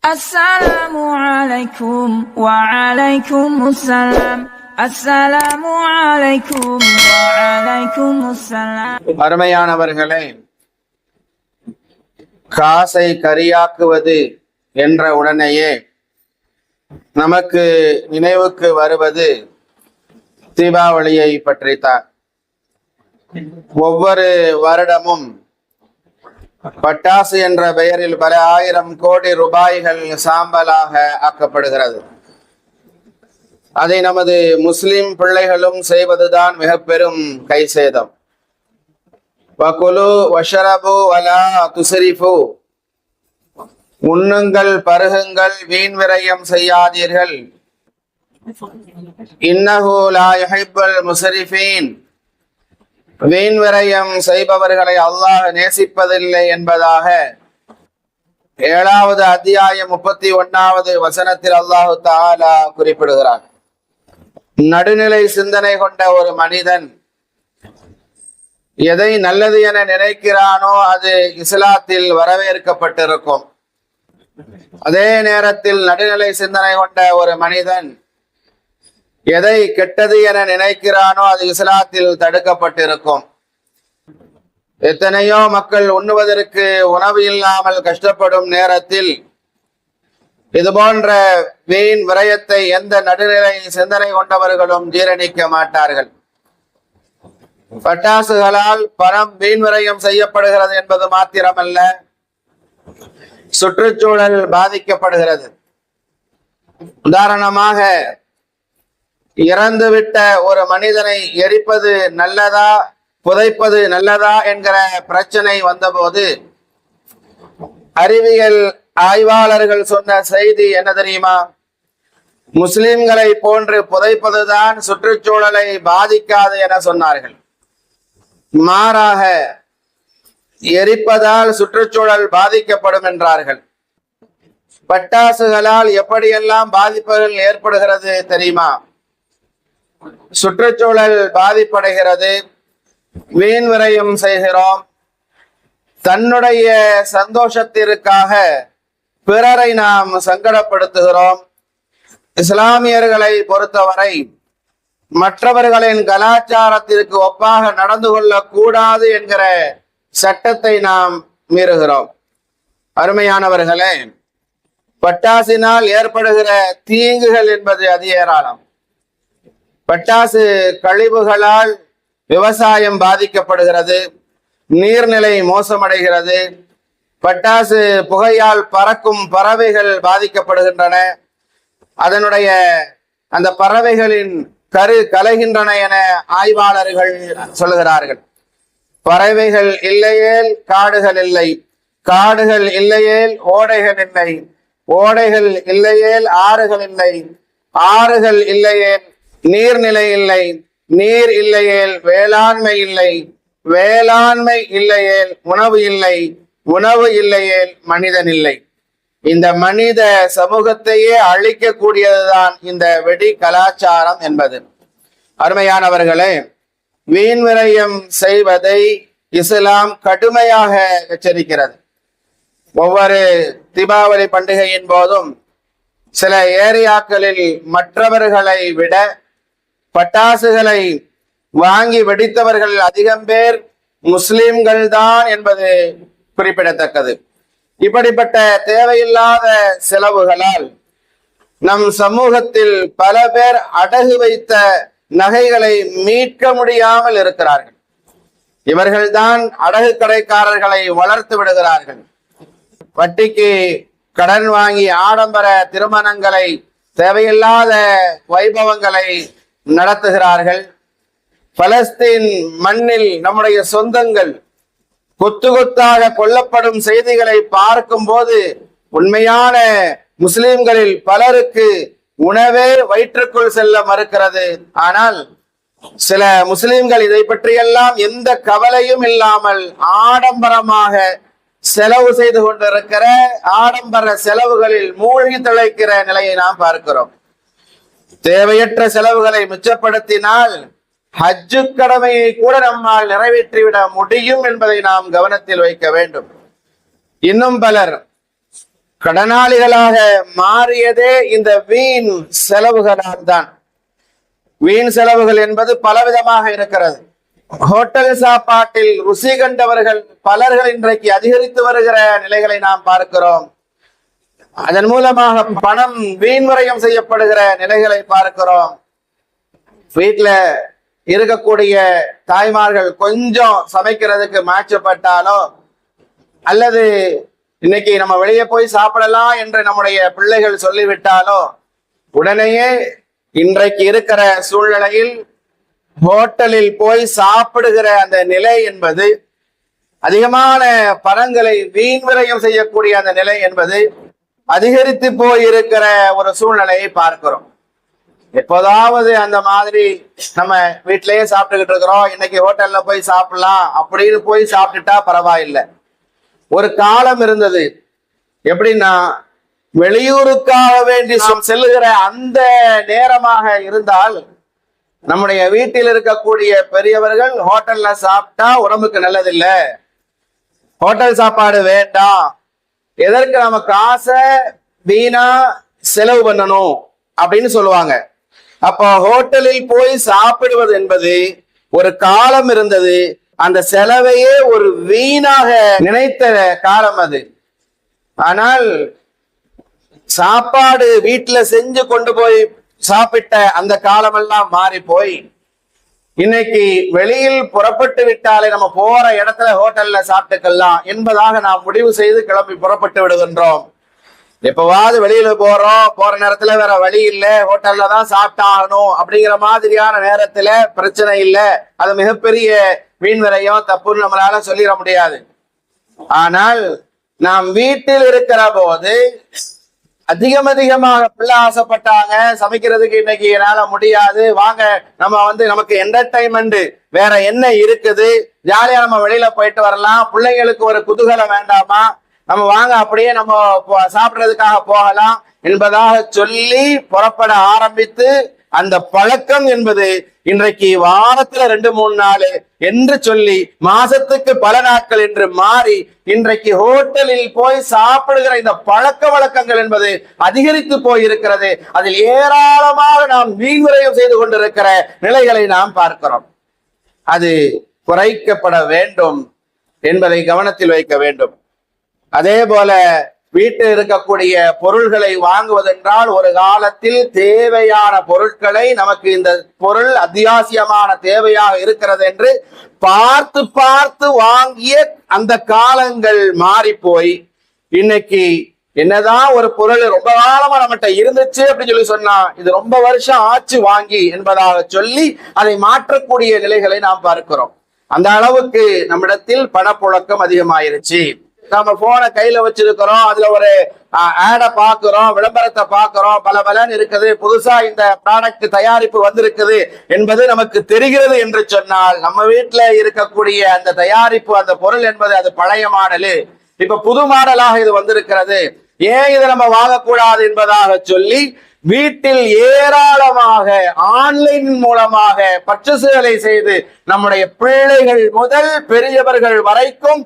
Assalamu alaikum wa alaikum assalam. Assalamu alaikum wa alaikum assalam. அருமையானவர்களே, காசை கரியாக்குவது என்ற உடனேயே நமக்கு நினைவுக்கு வருவது தீபாவளியை பற்றித்தான். ஒவ்வொரு வருடமும் பட்டாசு என்ற பெயரில் பல ஆயிரம் கோடி ரூபாய்கள் சாம்பலாக ஆக்கப்படுகிறது. அதை நமது முஸ்லிம் பிள்ளைகளும் செய்வதுதான் மிக பெரும் கை சேதம். வகுலு வஷரபு வலா துஸ்ரிஃபு, உண்ணுங்கள் பருகுங்கள், வீண் விரயம் செய்யாதீர்கள். இன்னஹு லா யுஹிப்புல் முஸ்ரிஃபீன், வீண் விரயம் செய்பவர்களை அல்லாஹ் நேசிப்பதில்லை என்பதாக 7வது அத்தியாயம் 31வது வசனத்தில் அல்லாஹு தஆலா குறிப்பிடுகிறார். நடுநிலை சிந்தனை கொண்ட ஒரு மனிதன் எதை நல்லது என நினைக்கிறானோ அது இஸ்லாத்தில் வரவேற்கப்பட்டிருக்கும். அதே நேரத்தில் நடுநிலை சிந்தனை கொண்ட ஒரு மனிதன் எதை கெட்டது என நினைக்கிறானோ அது இஸ்லாத்தில் தடுக்கப்பட்டிருக்கும். எத்தனையோ மக்கள் உண்ணுவதற்கு உணவு இல்லாமல் கஷ்டப்படும் நேரத்தில் இது போன்ற வீண் விரயத்தை எந்த நடுநிலை சிந்தனை கொண்டவர்களும் ஜீரணிக்க மாட்டார்கள். பட்டாசுகளால் பணம் வீண் விரயம் செய்யப்படுகிறது என்பது மாத்திரமல்ல, சுற்றுச்சூழல் பாதிக்கப்படுகிறது. உதாரணமாக, இறந்துவிட்ட ஒரு மனிதனை எரிப்பது நல்லதா புதைப்பது நல்லதா என்கிற பிரச்சனை வந்தபோது அறிவியல் ஆய்வாளர்கள் சொன்ன செய்தி என்ன தெரியுமா? முஸ்லிம்களை போன்று புதைப்பதுதான் சுற்றுச்சூழலை பாதிக்காது என சொன்னார்கள். மாறாக எரிப்பதால் சுற்றுச்சூழல் பாதிக்கப்படும் என்றார்கள். பட்டாசுகளால் எப்படியெல்லாம் பாதிப்புகள் ஏற்படுகிறது தெரியுமா? சுற்றுச்சூழல் பாதிப்படைகிறது, வீண் விரயம் செய்கிறோம். தன்னுடைய சந்தோஷத்திற்காக பிறரை நாம் சங்கடப்படுத்துகிறோம். இஸ்லாமியர்களை பொறுத்தவரை மற்றவர்களின் கலாச்சாரத்திற்கு ஒப்பாக நடந்து கொள்ளக்கூடாது என்கிற சட்டத்தை நாம் மீறுகிறோம். அருமையானவர்களே, பட்டாசினால் ஏற்படுகிற தீங்குகள் என்பது அதி ஏராளம். பட்டாசு கழிவுகளால் விவசாயம் பாதிக்கப்படுகிறது, நீர்நிலை மோசமடைகிறது. பட்டாசு புகையால் பறக்கும் பறவைகள் பாதிக்கப்படுகின்றன. அதனுடைய அந்த பறவைகளின் கரு கலைகின்றன என ஆய்வாளர்கள் சொல்லுகிறார்கள். பறவைகள் இல்லையேல் காடுகள் இல்லை, காடுகள் இல்லையேல் ஓடைகள் இல்லை, ஓடைகள் இல்லையேல் ஆறுகள் இல்லை, ஆறுகள் இல்லையேல் நீர்நிலை இல்லை, நீர் இல்லையேல் வேளாண்மை இல்லை, வேளாண்மை இல்லையேல் உணவு இல்லை, உணவு இல்லையேல் மனிதன் இல்லை. இந்த மனித சமூகத்தையே அழிக்கக்கூடியதுதான் இந்த வெடி கலாச்சாரம் என்பது. அருமையானவர்களே, வீண் விரயம் செய்வதை இஸ்லாம் கடுமையாக எச்சரிக்கிறது. ஒவ்வொரு தீபாவளி பண்டிகையின் போதும் சில ஏரியாக்களில் மற்றவர்களை விட பட்டாசுகளை வாங்கி வெடித்தவர்கள் அதிகம் பேர் முஸ்லிம்கள் தான் என்பது குறிப்பிடத்தக்கது. இப்படிப்பட்ட தேவையில்லாத செலவுகளால் நம் சமூகத்தில் பல பேர் அடகு வைத்த நகைகளை மீட்க முடியாமல் இருக்கிறார்கள். இவர்கள்தான் அடகு கடைக்காரர்களை வளர்த்து விடுகிறார்கள். வட்டிக்கு கடன் வாங்கி ஆடம்பர திருமணங்களை, தேவையில்லாத வைபவங்களை நடத்துகிறார்கள். பலஸ்தீன் மண்ணில் நம்முடைய சொந்தங்கள் கொத்து கொத்தாக கொல்லப்படும் செய்திகளை பார்க்கும் போது உண்மையான முஸ்லிம்களில் பலருக்கு உணவே வயிற்றுக்குள் செல்ல மறுக்கிறது. ஆனால் சில முஸ்லிம்கள் இதை பற்றியெல்லாம் எந்த கவலையும் இல்லாமல் ஆடம்பரமாக செலவு செய்து கொண்டிருக்கிற, ஆடம்பர செலவுகளில் மூழ்கி திளைக்கிற நிலையை நாம் பார்க்கிறோம். தேவையற்ற செலவுகளை மிச்சப்படுத்தினால் ஹஜ்ஜு கடமையை கூட நம்மால் நிறைவேற்றிவிட முடியும் என்பதை நாம் கவனத்தில் வைக்க வேண்டும். இன்னும் பலர் கடனாளிகளாக மாறியதே இந்த வீண் செலவுகளால் தான். வீண் செலவுகள் என்பது பலவிதமாக இருக்கிறது. ஹோட்டல் சாப்பாட்டில் ருசி கண்டவர்கள் பலர்கள் இன்றைக்கு அதிகரித்து வருகிற நிலைகளை நாம் பார்க்கிறோம். அதன் மூலமாக பணம் வீண் விரயம் செய்யப்படுகிற நிலைகளை பார்க்கிறோம். வீட்டுல இருக்கக்கூடிய தாய்மார்கள் கொஞ்சம் சமைக்கிறதுக்கு மாற்றப்பட்டாலோ அல்லது இன்னைக்கு நம்ம வெளியே போய் சாப்பிடலாம் என்று நம்முடைய பிள்ளைகள் சொல்லிவிட்டாலோ உடனேயே இன்றைக்கு இருக்கிற சூழ்நிலையில் ஹோட்டலில் போய் சாப்பிடுகிற அந்த நிலை என்பது, அதிகமான பணங்களை வீண் விரயம் செய்யக்கூடிய அந்த நிலை என்பது அதிகரித்து போயிருக்கிற ஒரு சூழ்நிலையை பார்க்கிறோம். எப்போதாவது அந்த மாதிரி நம்ம வீட்டிலேயே சாப்பிட்டுக்கிட்டு இருக்கிறோம், இன்னைக்கு ஹோட்டல்ல போய் சாப்பிடலாம் அப்படின்னு போய் சாப்பிட்டுட்டா பரவாயில்லை. ஒரு காலம் இருந்தது, எப்படின்னா வெளியூருக்காக வேண்டி செல்லுகிற அந்த நேரமாக இருந்தால் நம்முடைய வீட்டில் இருக்கக்கூடிய பெரியவர்கள் ஹோட்டல்ல சாப்பிட்டா உடம்புக்கு நல்லதில்லை, ஹோட்டல் சாப்பாடு வேண்டாம், எதற்கு நம்ம காசை வீணா செலவு பண்ணணும் அப்படின்னு சொல்லுவாங்க. அப்போ ஹோட்டலில் போய் சாப்பிடுவது என்பது ஒரு காலம் இருந்தது. அந்த செலவையே ஒரு வீணாக நினைத்த காலம் அது. ஆனால் சாப்பாடு வீட்டுல செஞ்சு கொண்டு போய் சாப்பிட்ட அந்த காலமெல்லாம் மாறி போய் இன்னைக்கு வெளியில் புறப்பட்டு விட்டாலே நம்ம போற இடத்துல ஹோட்டல்ல சாப்பிட்டுக்கலாம் என்பதாக நாம் முடிவு செய்து கிளம்பி புறப்பட்டு விடுகின்றோம். எப்பவாவது வெளியில போற நேரத்துல வேற வழி இல்லை, ஹோட்டல்ல தான் சாப்பிட்டாகணும் அப்படிங்கிற மாதிரியான நேரத்துல பிரச்சனை இல்லை, அது மிகப்பெரிய வீண் விரயம் தப்புன்னு நம்மளால சொல்லிட முடியாது. ஆனால் நாம் வீட்டில் இருக்கிற போது அதிகமாக பிள்ளை ஆசைப்பட்டாங்க, சமைக்கிறதுக்கு இன்னைக்கு என்னால முடியாது, வாங்க நம்ம நமக்கு என்டர்டைன்மெண்ட் வேற என்ன இருக்குது, ஜாலியா நம்ம வெளியில போயிட்டு வரலாம், பிள்ளைங்களுக்கு ஒரு குதூகலம் வேண்டாமா, நம்ம வாங்க அப்படியே நம்ம சாப்பிடுறதுக்காக போகலாம் என்பதாக சொல்லி புறப்பட ஆரம்பித்து அந்த பழக்கம் என்பது இன்றைக்கு வாரத்துல 2-3 நாள் என்று சொல்லி மாசத்துக்கு பல நாட்கள் என்று மாறி இன்றைக்கு ஹோட்டலில் போய் சாப்பிடுகிற இந்த பழக்க வழக்கங்கள் என்பது அதிகரித்து போயிருக்கிறது. அதில் ஏராளமாக நாம் வீண் விரயம் செய்து கொண்டிருக்கிற நிலைகளை நாம் பார்க்கிறோம். அது குறைக்கப்பட வேண்டும் என்பதை கவனத்தில் வைக்க வேண்டும். அதே போல வீட்டில் இருக்கக்கூடிய பொருள்களை வாங்குவதென்றால் ஒரு காலத்தில் தேவையான பொருட்களை நமக்கு இந்த பொருள் அத்தியாவசியமான தேவையாக இருக்கிறது என்று பார்த்து பார்த்து வாங்கிய அந்த காலங்கள் மாறி போய் இன்னைக்கு என்னதான் ஒரு பொருள் ரொம்ப காலமா நம்மகிட்ட இருந்துச்சு அப்படின்னு சொன்னா இது ரொம்ப வருஷம் ஆச்சு வாங்கி என்பதாக சொல்லி அதை மாற்றக்கூடிய நிலைகளை நாம் பார்க்கிறோம். அந்த அளவுக்கு நம்மிடத்தில் பணப்புழக்கம் அதிகமாயிருச்சு. நம்ம போனை கையில வச்சிருக்கிறோம், அதுல ஒரு ஆடை பாக்குறோம், விளம்பரத்தை பாக்குறோம், பலன்னு இருக்குது, புதுசா இந்த ப்ராடக்ட் தயாரிப்பு வந்திருக்குது என்பது நமக்கு தெரிகிறது என்று சொன்னால் நம்ம வீட்டுல இருக்கக்கூடிய அந்த தயாரிப்பு அந்த பொருள் என்பது அது பழைய மாடலு, இப்ப புது மாடலாக இது வந்திருக்கிறது, ஏன் இதை நம்ம வாங்கக்கூடாது என்பதாக சொல்லி வீட்டில் ஏராளமாக ஆன்லைன் மூலமாக பர்ச்சேஸ்களை செய்து நம்முடைய பிள்ளைகள் முதல் பெரியவர்கள் வரைக்கும்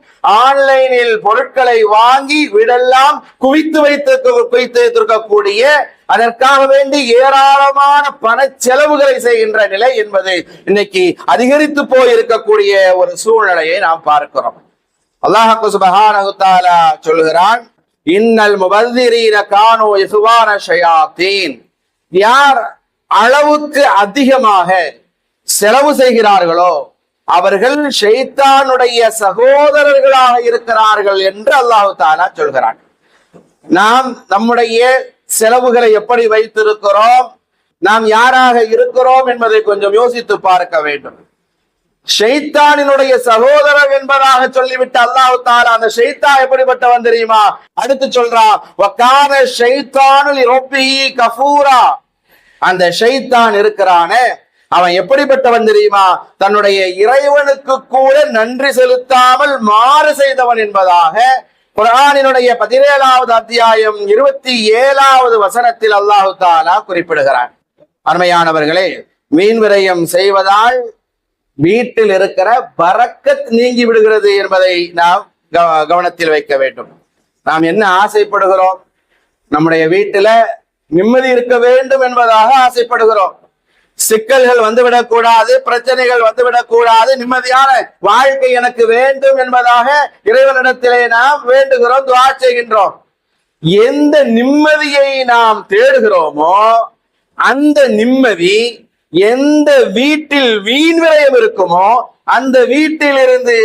ஆன்லைனில் பொருட்களை வாங்கி வீடெல்லாம் குவித்து வைத்திருக்கக்கூடிய அதற்காக வேண்டி ஏராளமான பண செலவுகளை செய்கின்ற நிலை என்பது இன்னைக்கு அதிகரித்து போயிருக்கக்கூடிய ஒரு சூழ்நிலையை நாம் பார்க்கிறோம். அல்லாஹ் சுப்ஹானஹு வ தஆலா சொல்கிறான், இன்னல் முபذிரீன கானூ இஹ்வான ஷயாத்தீன். யார் அளவுக்கு அதிகமாக செலவு செய்கிறார்களோ அவர்கள் ஷைத்தானுடைய சகோதரர்களாக இருக்கிறார்கள் என்று அல்லாஹ் தஆலா சொல்கிறான். நாம் நம்முடைய செலவுகளை எப்படி வைத்திருக்கிறோம், நாம் யாராக இருக்கிறோம் என்பதை கொஞ்சம் யோசித்து பார்க்க வேண்டும். ஷைத்தானினுடைய சகோதரர் என்பதாக சொல்லிவிட்டு அல்லாஹ் தஆலா அந்த ஷைத்தான் எப்படிப்பட்டவன் தெரியுமா? அடுத்து சொல்றான், வகான ஷைத்தானு லிரப்பிஹி கஃபூரா. அந்த ஷைத்தான் இருக்கிறானே அவன் எப்படிப்பட்டவன் தெரியுமா? தன்னுடைய இறைவனுக்கு கூட நன்றி செலுத்தாமல் மாறு செய்தவன் என்பதாக குர்ஆனினுடைய 17வது அத்தியாயம் 27வது வசனத்தில் அல்லாஹ் தஆலா குறிப்பிடுகிறான். அருமையானவர்களே, வீண் விரயம் செய்வதால் வீட்டில் இருக்கிற பரக்கத் நீங்கி விடுகிறது என்பதை நாம் கவனத்தில் வைக்க வேண்டும். நாம் என்ன ஆசைப்படுகிறோம்? நம்முடைய வீட்டுல நிம்மதி இருக்க வேண்டும் என்பதாக ஆசைப்படுகிறோம். சிக்கல்கள் வந்துவிடக் கூடாது, பிரச்சனைகள் வந்துவிடக் கூடாது, நிம்மதியான வாழ்க்கை எனக்கு வேண்டும் என்பதாக இறைவனிடத்திலே நாம் வேண்டுகிறோம், துஆ செய்கின்றோம். எந்த நிம்மதியை நாம் தேடுகிறோமோ அந்த நிம்மதி எந்த வீட்டில் வீண் விரயம் இருக்குமோ அந்த வீட்டில் இருந்து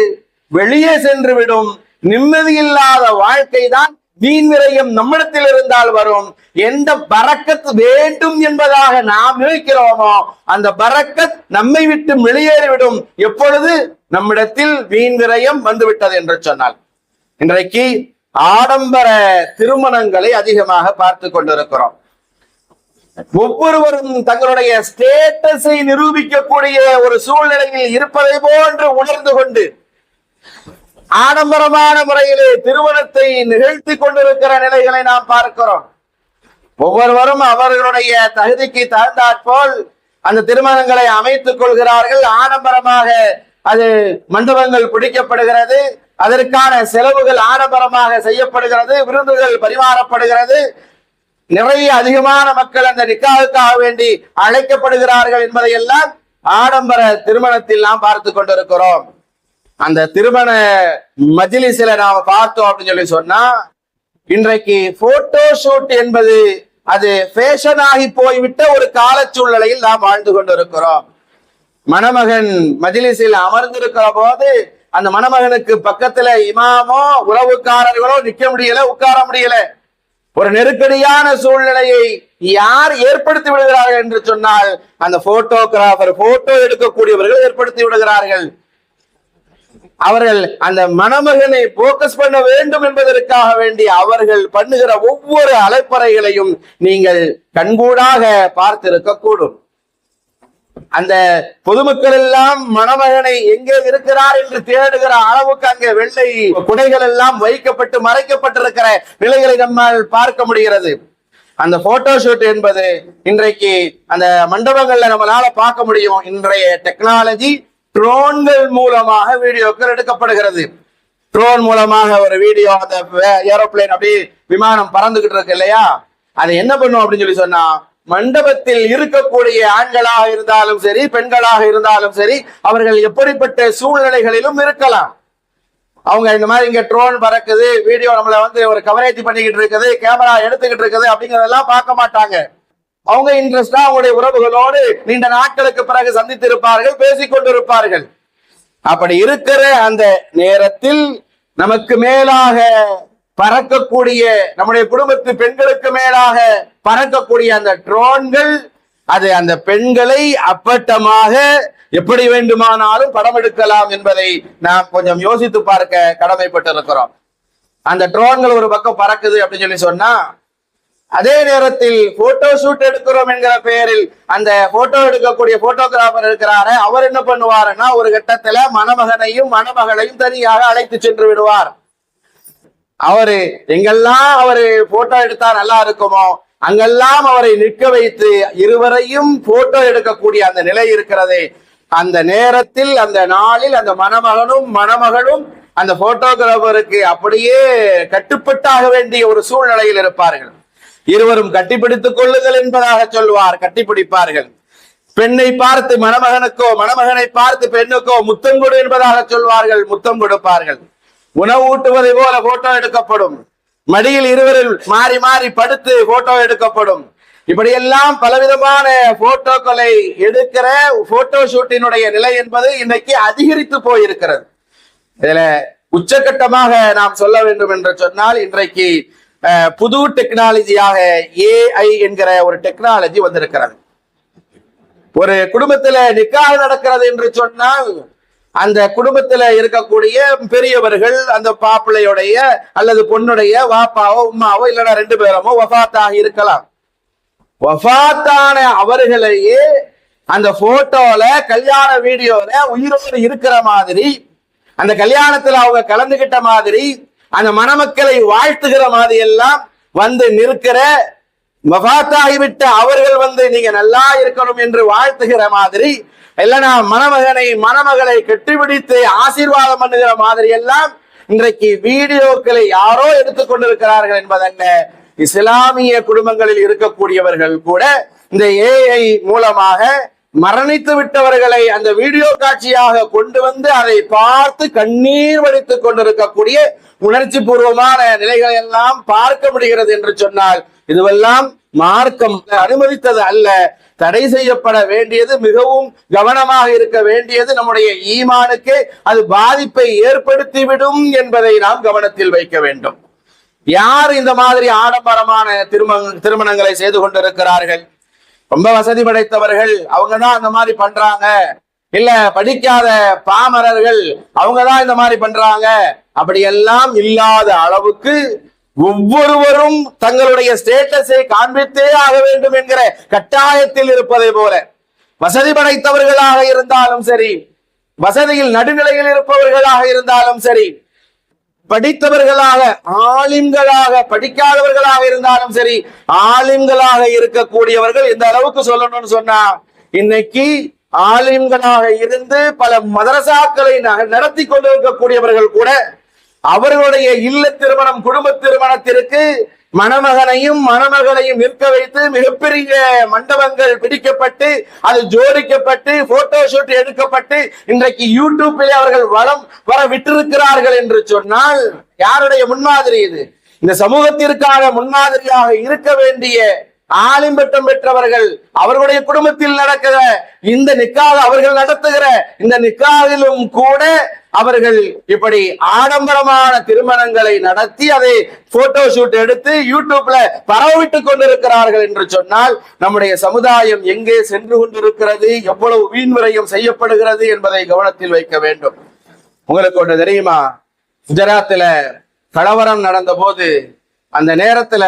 வெளியே சென்று விடும். நிம்மதியில்லாத வாழ்க்கை தான் வீண் விரயம் நம்மிடத்தில் இருந்தால் வரும். எந்த பரக்கத் வேண்டும் என்பதாக நாம் நினைக்கிறோமோ அந்த பரக்கத் நம்மை விட்டு வெளியேறிவிடும். எப்பொழுது நம்மிடத்தில் வீண் விரயம் வந்துவிட்டது என்று சொன்னால். இன்றைக்கு ஆடம்பர திருமணங்களை அதிகமாக பார்த்து கொண்டிருக்கிறோம். ஒவ்வொருவரும் தங்களுடைய ஸ்டேட்டஸை நிரூபிக்கக்கூடிய ஒரு சூழ்நிலையில் இருப்பதை போன்று உணர்ந்து கொண்டு ஆடம்பரமான முறையிலே திருமணத்தை நிகழ்த்தி கொண்டிருக்கிற நிலைகளை நாம் பார்க்கிறோம். ஒவ்வொருவரும் அவர்களுடைய தகுதிக்கு தகுந்தாற்போல் அந்த திருமணங்களை அமைத்துக் கொள்கிறார்கள். ஆடம்பரமாக அது மண்டபங்கள் பிடிக்கப்படுகிறது, அதற்கான செலவுகள் ஆடம்பரமாக செய்யப்படுகிறது, விருந்துகள் பரிமாறப்படுகிறது, நிறைய அதிகமான மக்கள் அந்த நிக்காவுக்காக வேண்டி அழைக்கப்படுகிறார்கள் என்பதையெல்லாம் ஆடம்பர திருமணத்தில் நாம் பார்த்து கொண்டிருக்கிறோம். அந்த திருமண மஜ்லிஸ்ல நாம பார்த்தோம் அப்படின்னு சொன்னா இன்றைக்கு போட்டோ ஷூட் என்பது அது ஃபேஷன் ஆகி போய்விட்ட ஒரு கால சூழ்நிலையில் நாம் வாழ்ந்து கொண்டிருக்கிறோம். மணமகன் மஜ்லிஸில் அமர்ந்திருக்கிற போது அந்த மணமகனுக்கு பக்கத்துல இமாமோ உறவுக்காரர்களோ நிக்க முடியல, உட்கார முடியல. ஒரு நெருக்கடியான சூழ்நிலையை யார் ஏற்படுத்தி விடுகிறார்கள் என்று சொன்னால் அந்த போட்டோகிராஃபர், போட்டோ எடுக்கக்கூடியவர்கள் ஏற்படுத்தி விடுகிறார்கள். அவர்கள் அந்த மணமகனை போக்கஸ் பண்ண வேண்டும் என்பதற்காக வேண்டி அவர்கள் பண்ணுகிற ஒவ்வொரு அலைப்பறைகளையும் நீங்கள் கண்கூடாக பார்த்திருக்க கூடும். அந்த பொதுமக்கள் எல்லாம் மணமகனை எங்கே இருக்கிறார் என்று தேடுகிற அளவுக்கு அங்கே வெள்ளை குடைகள் எல்லாம் வைக்கப்பட்டு மறைக்கப்பட்டிருக்கிற நிலைகளை நம்மால் பார்க்க முடிகிறது. அந்த போட்டோ ஷூட் என்பது இன்றைக்கு அந்த மண்டபங்கள்ல நம்மளால பார்க்க முடியும். இன்றைய டெக்னாலஜி ட்ரோன்கள் மூலமாக வீடியோக்கள் எடுக்கப்படுகிறது. ட்ரோன் மூலமாக ஒரு வீடியோ, அந்த ஏரோப்ளேன் அப்படி விமானம் பறந்துகிட்டு இருக்கு இல்லையா, அதை என்ன பண்ணும் அப்படின்னு சொல்லி சொன்னா மண்டபத்தில் இருக்கக்கூடிய ஆண்களாக இருந்தாலும் சரி பெண்களாக இருந்தாலும் சரி அவர்கள் எப்படிப்பட்ட சூழ்நிலைகளிலும் இருக்கலாம். அவங்க இந்த மாதிரி இங்க ட்ரோன் பறக்குது, வீடியோ நம்மள ஒரு கவரேஜ் பண்ணிக்கிட்டு இருக்குது, கேமரா எடுத்துக்கிட்டு இருக்குது அப்படிங்கறதெல்லாம் பார்க்க மாட்டாங்க. அவங்க இன்ட்ரெஸ்டா அவங்களுடைய உறவுகளோடு நீண்ட நாட்களுக்கு பிறகு சந்தித்திருப்பார்கள், பேசிக் கொண்டிருப்பார்கள். அப்படி இருக்கிற அந்த நேரத்தில் நமக்கு மேலாக பறக்கக்கூடிய, நம்முடைய குடும்பத்து பெண்களுக்கு மேலாக பறக்கக்கூடிய அந்த ட்ரோன்கள் அது அந்த பெண்களை அப்பட்டமாக எப்படி வேண்டுமானாலும் படம் எடுக்கலாம் என்பதை நாம் கொஞ்சம் யோசித்து பார்க்க கடமைப்பட்டு இருக்கிறோம். அந்த ட்ரோன்கள் ஒரு பக்கம் பறக்குது அப்படின்னு சொல்லி சொன்னா அதே நேரத்தில் போட்டோ ஷூட் எடுக்கிறோம் என்கிற பெயரில் அந்த போட்டோ எடுக்கக்கூடிய போட்டோகிராஃபர் இருக்கிறாரு, அவர் என்ன பண்ணுவாருன்னா ஒரு கட்டத்துல மணமகனையும் மணமகளையும் தனியாக அழைத்து சென்று விடுவார். அவரு எங்கெல்லாம் அவரு போட்டோ எடுத்தா நல்லா இருக்குமோ அங்கெல்லாம் அவரை நிற்க வைத்து இருவரையும் போட்டோ எடுக்கக்கூடிய அந்த நிலை இருக்கிறதே, அந்த நேரத்தில் அந்த நாளில் அந்த மணமகனும் மணமகளும் அந்த போட்டோகிராஃபருக்கு அப்படியே கட்டுப்பட்டாக வேண்டிய ஒரு சூழ்நிலையில் இருப்பார்கள். இருவரும் கட்டிப்பிடித்துக் கொள்ளுங்கள் என்பதாக சொல்வார், கட்டிப்பிடிப்பார்கள். பெண்ணை பார்த்து மணமகனுக்கோ மணமகனை பார்த்து பெண்ணுக்கோ முத்தம் கொடு என்பதாக சொல்வார்கள், முத்தம் கொடுப்பார்கள். உணவு ஊட்டுவதை போல போட்டோ எடுக்கப்படும். மடியில் இருவரில் மாறி மாறி படுத்து போட்டோ எடுக்கப்படும். இப்படியெல்லாம் பலவிதமான போட்டோக்களை எடுக்கிற போட்டோ ஷூட்டினுடைய நிலை என்பது இன்னைக்கு அதிகரித்து போயிருக்கிறது. இதுல உச்சகட்டமாக நாம் சொல்ல வேண்டும் என்று சொன்னால் இன்றைக்கு புது டெக்னாலஜியாக ஏஐ என்கிற ஒரு டெக்னாலஜி வந்திருக்கிறது. ஒரு குடும்பத்துல நிக்காஹ் நடக்கிறது என்று சொன்னால் அந்த குடும்பத்துல இருக்கக்கூடிய பெரியவர்கள் அந்த பாப்பிளையுடைய அல்லது பொண்ணுடைய வாப்பாவோ உம்மாவோ இல்லைன்னா ரெண்டு பேரமோ வஃபாத்தாக இருக்கலாம். வஃபாத்தான அவர்களையே அந்த போட்டோல கல்யாண வீடியோல உயிரோடு இருக்கிற மாதிரி, அந்த கல்யாணத்துல அவங்க கலந்துகிட்ட மாதிரி, அந்த மணமக்களை வாழ்த்துகிற மாதிரி எல்லாம் வந்து நிற்கிற வஃபாத்தாகிவிட்ட அவர்கள் நீங்க நல்லா இருக்கணும் என்று வாழ்த்துகிற மாதிரி, இல்லைன்னா மணமகனை மணமகளை கெட்டிப்பிடித்து ஆசீர்வாதம் பண்ணுகிற மாதிரி எல்லாம் இன்றைக்கு வீடியோக்களை யாரோ எடுத்துக் கொண்டிருக்கிறார்கள் என்பதல்ல. இஸ்லாமிய குடும்பங்களில் இருக்கக்கூடியவர்கள் கூட இந்த ஏஐ மூலமாக மரணித்து விட்டவர்களை அந்த வீடியோ காட்சியாக கொண்டு வந்து அதை பார்த்து கண்ணீர் வடித்துக் கொண்டிருக்கக்கூடிய உணர்ச்சி பூர்வமான நிலைகளை எல்லாம் பார்க்க முடிகிறது என்று சொன்னால் இதுவெல்லாம் மார்க்கம் அனுமதித்தது அல்ல. தடை செய்யப்பட வேண்டியது, மிகவும் கவனமாக இருக்க வேண்டியது, நம்முடைய ஈமானுக்கு அது பாதிப்பை ஏற்படுத்திவிடும் என்பதை நாம் கவனத்தில் வைக்க வேண்டும். யார் இந்த மாதிரி ஆடம்பரமான திருமணங்களை செய்து கொண்டிருக்கிறார்கள்? ரொம்ப வசதி படைத்தவர்கள், அவங்கதான் இந்த மாதிரி பண்றாங்க. இல்ல படிக்காத பாமரர்கள், அவங்கதான் இந்த மாதிரி பண்றாங்க. அப்படியெல்லாம் இல்லாத அளவுக்கு ஒவ்வொருவரும் தங்களுடைய ஸ்டேட்டஸை காண்பித்தே ஆக வேண்டும் என்கிற கட்டாயத்தில் இருப்பதை போல வசதி படைத்தவர்களாக இருந்தாலும் சரி, வசதியில் நடுநிலையில் இருப்பவர்களாக இருந்தாலும் சரி, படித்தவர்களாக ஆலிம்களாக படிக்காதவர்களாக இருந்தாலும் சரி, ஆலிம்களாக இருக்கக்கூடியவர்கள் இந்த அளவுக்கு சொல்லணும்னு சொன்னா, இன்னைக்கு ஆலிம்களாக இருந்து பல மதரசாக்களை நடத்தி கொண்டிருக்கக்கூடியவர்கள் கூட அவர்களுடைய இல்ல திருமணம், குடும்ப திருமணத்திற்கு மணமகனையும் மணமகளையும் நிற்க வைத்து மிகப்பெரிய மண்டபங்கள் பிடிக்கப்பட்டு அது ஜோடிக்கப்பட்டு போட்டோ ஷூட் எடுக்கப்பட்டு இன்றைக்கு யூடியூப்பிலே அவர்கள் வளம் வர விட்டிருக்கிறார்கள் என்று சொன்னால் யாருடைய முன்மாதிரி இது? இந்த சமூகத்திற்கான முன்மாதிரியாக இருக்க வேண்டிய ஆலிம் பட்டம் பெற்றவர்கள், அவர்களுடைய குடும்பத்தில் நடக்கிற இந்த நிக்காக அவர்கள் நடத்துகிற இந்த நிக்காகிலும் கூட அவர்கள் இப்படி ஆடம்பரமான திருமணங்களை நடத்தி அதை போட்டோ ஷூட் எடுத்து யூடியூப்ல பரவிட்டுக் கொண்டிருக்கிறார்கள் என்று சொன்னால் நம்முடைய சமுதாயம் எங்கே சென்று கொண்டிருக்கிறது, எவ்வளவு வீண் விரயம் செய்யப்படுகிறது என்பதை கவனத்தில் வைக்க வேண்டும். உங்களுக்கு ஒன்று தெரியுமா? குஜராத்ல கலவரம் நடந்த போது அந்த நேரத்துல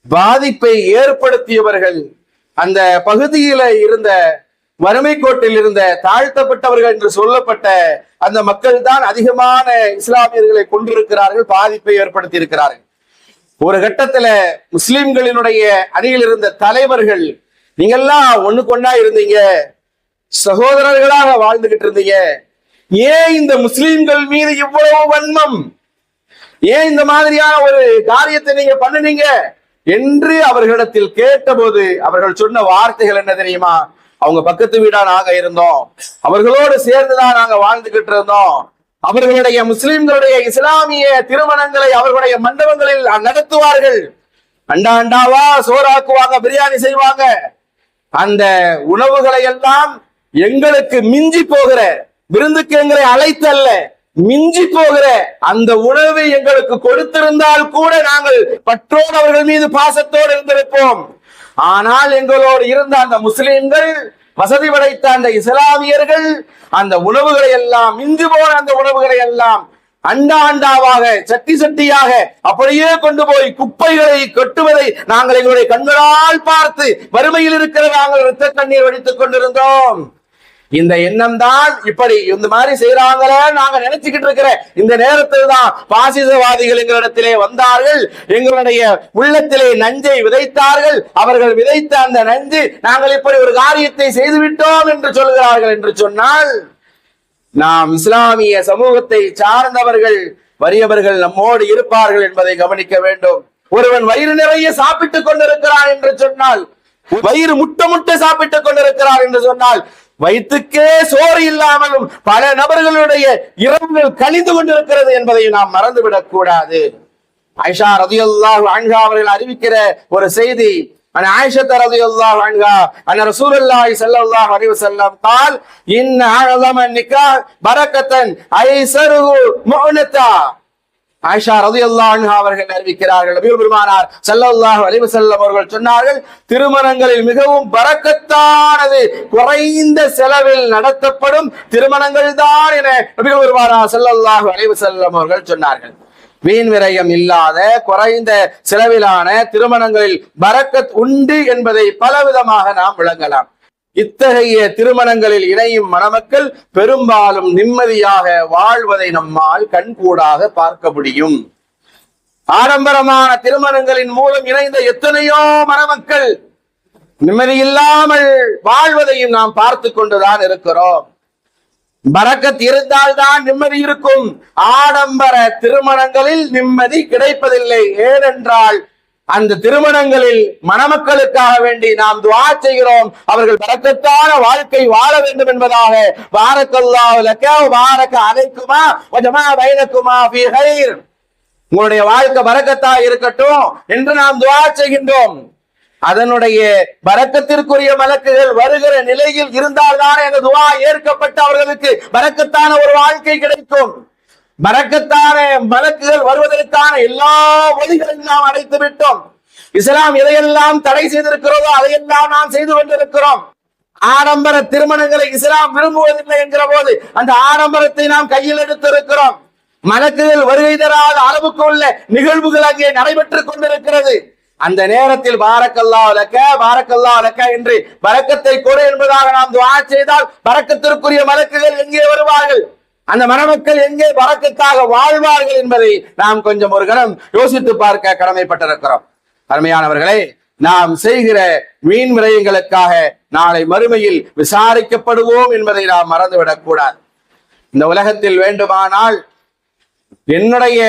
பாதிப்பை ஏற்படுத்தியவர்கள் அந்த பகுதியில இருந்த வறுமை கோட்டில் இருந்த தாழ்த்தப்பட்டவர்கள் என்று சொல்லப்பட்ட அந்த மக்கள் தான் அதிகமான இஸ்லாமியர்களை கொண்டிருக்கிறார்கள், பாதிப்பை ஏற்படுத்தி இருக்கிறார்கள். ஒரு கட்டத்துல முஸ்லிம்களினுடைய அணியில் இருந்த தலைவர்கள், நீங்கெல்லாம் ஒண்ணுக்கு ஒண்ணா இருந்தீங்க, சகோதரர்களாக வாழ்ந்துகிட்டு இருந்தீங்க, ஏன் இந்த முஸ்லிம்கள் மீது இவ்வளவு வன்மம், ஏன் இந்த மாதிரியான ஒரு காரியத்தை நீங்க பண்ணுனீங்க என்று அவர்களிடத்தில் கேட்டபோது அவர்கள் சொன்ன வார்த்தைகள் என்ன தெரியுமா? அவங்க பக்கத்து வீடா நாங்க இருந்தோம், அவர்களோடு சேர்ந்துதான் நாங்க வாழ்ந்துகிட்டு இருந்தோம், அவர்களுடைய முஸ்லிம்களுடைய இஸ்லாமிய திருமணங்களை அவர்களுடைய மண்டபங்களில் நடத்துவார்கள், அண்டா அண்டாவா சோறாக்குவாங்க, பிரியாணி செய்வாங்க, அந்த உணவுகளை எல்லாம் எங்களுக்கு மிஞ்சி போகிற விருந்துக்கு எங்களை அழைத்தல்ல, மிஞ்சி போகிற அந்த உணவை எங்களுக்கு கொடுத்திருந்தால் கூட நாங்கள் பற்றோடு அவர்கள் மீது பாசத்தோடு இருந்திருப்போம். ஆனால் எங்களோடு இருந்த அந்த முஸ்லிம்கள், வசதி படைத்த அந்த இஸ்லாமியர்கள் அந்த உணவுகளை எல்லாம், மிஞ்சி போன அந்த உணவுகளை எல்லாம் அண்டா அண்டாவாக சட்டி சட்டியாக அப்படியே கொண்டு போய் குப்பைகளை கொட்டுவதை நாங்கள் எங்களுடைய கண்களால் பார்த்து வறுமையில் இருக்கிற நாங்கள் இரத்த கண்ணீர் வடித்துக் கொண்டிருந்தோம். இந்த எண்ணம் தான் இப்படி இந்த மாதிரி செய்யறாங்களே நாங்க நினைச்சுக்கிட்டு இருக்கிற இந்த நேரத்தில் தான் பாசிசவாதிகள் எங்களிடத்திலே வந்தார்கள், எங்களுடைய உள்ளத்திலே நஞ்சை விதைத்தார்கள், அவர்கள் விதைத்த அந்த நஞ்சு நாங்கள் இப்படி ஒரு காரியத்தை செய்துவிட்டோம் என்று சொல்கிறார்கள் என்று சொன்னால், நாம் இஸ்லாமிய சமூகத்தை சார்ந்தவர்கள் வறியவர்கள் நம்மோடு இருப்பார்கள் என்பதை கவனிக்க வேண்டும். ஒருவன் வயிறு நிறைய சாப்பிட்டுக் கொண்டிருக்கிறான் என்று சொன்னால், வயிறு முட்டை முட்டை சாப்பிட்டுக் கொண்டிருக்கிறார் என்று சொன்னால், வயிற்றுக்கே சோறு இல்லாமலும் பல நபர்களுடைய இரவுகள் கழிந்து கொண்டிருக்கிறது என்பதை நாம் மறந்துவிடக் கூடாது. ஆயிஷா ரலியல்லாஹு அன்ஹா அவர்கள் அறிவிக்கிற ஒரு செய்தி, ஆயிஷா ரலியல்லாஹு அன்ஹா அன்ன ரசூலுல்லாஹி ஸல்லல்லாஹு அலைஹி வஸல்லம் قال ان اعظم النكاح بركه ايسره مؤنتا. ஆயிஷா ரலியல்லாஹு அன்ஹா அவர்கள் அறிவிக்கிறார்கள், நபிகள் பெருமானார் ஸல்லல்லாஹு அலைஹி வஸல்லம் அவர்கள் சொன்னார்கள், திருமணங்களில் மிகவும் பரக்கத்தானது குறைந்த செலவில் நடத்தப்படும் திருமணங்கள் தான் என நபிகள் பெருமானார் ஸல்லல்லாஹு அலைஹி வஸல்லம் அவர்கள் சொன்னார்கள். வீண் விரயம் இல்லாத குறைந்த செலவிலான திருமணங்களில் பரக்கத் உண்டு என்பதை பலவிதமாக நாம் விளங்கலாம். இத்தகைய திருமணங்களில் இணையும் மணமக்கள் பெரும்பாலும் நிம்மதியாக வாழ்வதை நம்மால் கண்கூடாக பார்க்க முடியும். ஆடம்பரமான திருமணங்களின் மூலம் இணைந்த எத்தனையோ மணமக்கள் நிம்மதி இல்லாமல் வாழ்வதையும் நாம் பார்த்து கொண்டுதான் இருக்கிறோம். பரக்கத் இருந்தால்தான் நிம்மதி இருக்கும். ஆடம்பர திருமணங்களில் நிம்மதி கிடைப்பதில்லை. ஏனென்றால் அந்த திருமணங்களில் மணமக்களுக்காக வேண்டி நாம் துஆ செய்கிறோம், அவர்கள் பரக்கத்தான வாழ்க்கை வாழ வேண்டும் என்பதாக. பாரக்கல்லாஹு லக வ பாரக அலைக்குமா வ ஜமா பைனக்குமா ஃபீ கைர், உங்களுடைய வாழ்க்கை பரக்கத்தா இருக்கட்டும் என்று நாம் துஆ செய்கின்றோம். அதனுடைய பரக்கத்திற்குரிய மலக்குகள் வருகிற நிலையில் இருந்தால்தான் அந்த துஆ ஏற்கப்பட்டு அவர்களுக்கு பரக்கத்தான ஒரு வாழ்க்கை கிடைக்கும். பரக்கத்தான மலக்குகள் வருவதற்கான எல்லா வழிகளையும் நாம் அடைத்து விட்டோம். இஸ்லாம் எதையெல்லாம் தடை செய்திருக்கிறதோ அதையெல்லாம் நாம் செய்து கொண்டிருக்கிறோம். ஆடம்பர திருமணங்களை இஸ்லாம் விரும்புவதில்லை என்கிற போது அந்த ஆடம்பரத்தை நாம் கையில் எடுத்திருக்கிறோம். மலக்குகள் வருகை தராத அளவுக்கு உள்ள நிகழ்வுகள் அங்கே நடைபெற்றுக் கொண்டிருக்கிறது. அந்த நேரத்தில் பாரக்கல்லாஹு லக என்று பரக்கத்தை கொடு என்பதாக நாம் துஆ செய்தால் பரக்கத்திற்குரிய மலக்குகள் எங்கே வருவார்கள், அந்த மணமக்கள் எங்கே பரக்கத்தாக வாழ்வார்கள் என்பதை நாம் கொஞ்சம் ஒரு கணம் யோசித்து பார்க்க கடமைப்பட்டிருக்கிறோம். அருமையானவர்களே, நாம் செய்கிற வீண் விரயங்களுக்காக நாளை மறுமையில் விசாரிக்கப்படுவோம் என்பதை நாம் மறந்துவிடக் கூடாது. இந்த உலகத்தில் வேண்டுமானால் என்னுடைய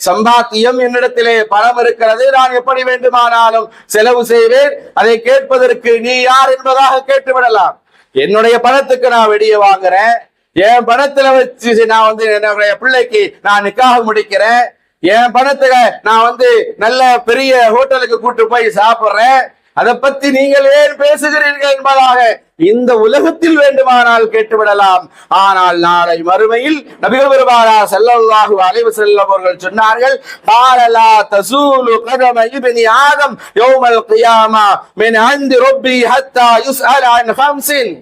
சம்பாத்தியம், என்னிடத்திலே பணம் இருக்கிறது, நான் எப்படி வேண்டுமானாலும் செலவு செய்வேன், அதை கேட்பதற்கு நீ யார் என்பதாக கேட்டுவிடலாம். என்னுடைய பணத்துக்கு நான் வெடியை வாங்குறேன், என் பணத்துல வச்சு நான் என்னுடைய பிள்ளைக்கு நான் நிக்காஹ் முடிக்கிறேன், என் பணத்துல நான் நல்ல பெரிய ஹோட்டலுக்கு கூட்டு போய் சாப்பிடுறேன், அதை பத்தி நீங்கள் ஏன் பேசுகிறீர்கள் என்பதாக இந்த உலகத்தில் வேண்டுமானால் கேட்டுவிடலாம். ஆனால் நாளை மறுமையில் நபிகள் பெருமானார் ஸல்லல்லாஹு அலைஹி வஸல்லம் அவர்கள் சொன்னார்கள், பாலலா தஸூலு கதம இப்னி ஆதம் யௌமல் கியாமா மின் அன்தி ரப்பி ஹத்தா யுஸ்அல அன் ஹம்ஸின்.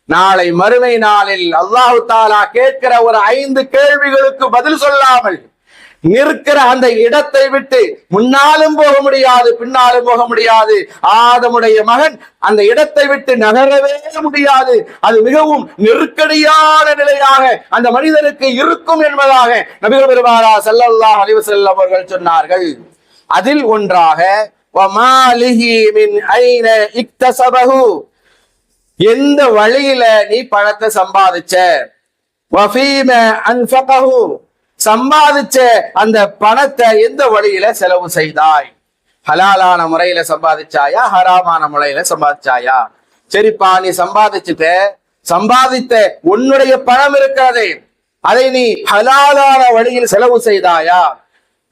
நாளை மறுமை நாளில் அல்லாஹ் தஆலா கேட்கிற ஒரு 5 கேள்விகளுக்கு பதில் சொல்லாமல் நிற்கிற அந்த இடத்தை விட்டு முன்னாலும் போக முடியாது, பின்னாலும் போக முடியாது. ஆதமுடைய மகன் அந்த இடத்தை விட்டு நகரவே முடியாது. அது மிகவும் நெருக்கடியான நிலையாக அந்த மனிதனுக்கு இருக்கும் என்பதாக நபிகள் பெருமானார் ஸல்லல்லாஹு அலைஹி வஸல்லம் அவர்கள் சொன்னார்கள். அதில் ஒன்றாக வமாலிஹி மின் ஐன இக்தஸபஹு, எந்த வழியில நீ பணத்தை சம்பாதிச்ச, வஃபீம அன்ஃபகஹு, சம்பாதிச்ச அந்த பணத்தை எந்த வழியில செலவு செய்தாய், ஹலாலான முறையில சம்பாதிச்சாயா, ஹராமான முறையில சம்பாதிச்சாயா? சரிப்பா, நீ சம்பாதித்த உன்னுடைய பணம் இருக்கிறதே, அதை நீ ஹலாலான வழியில் செலவு செய்தாயா,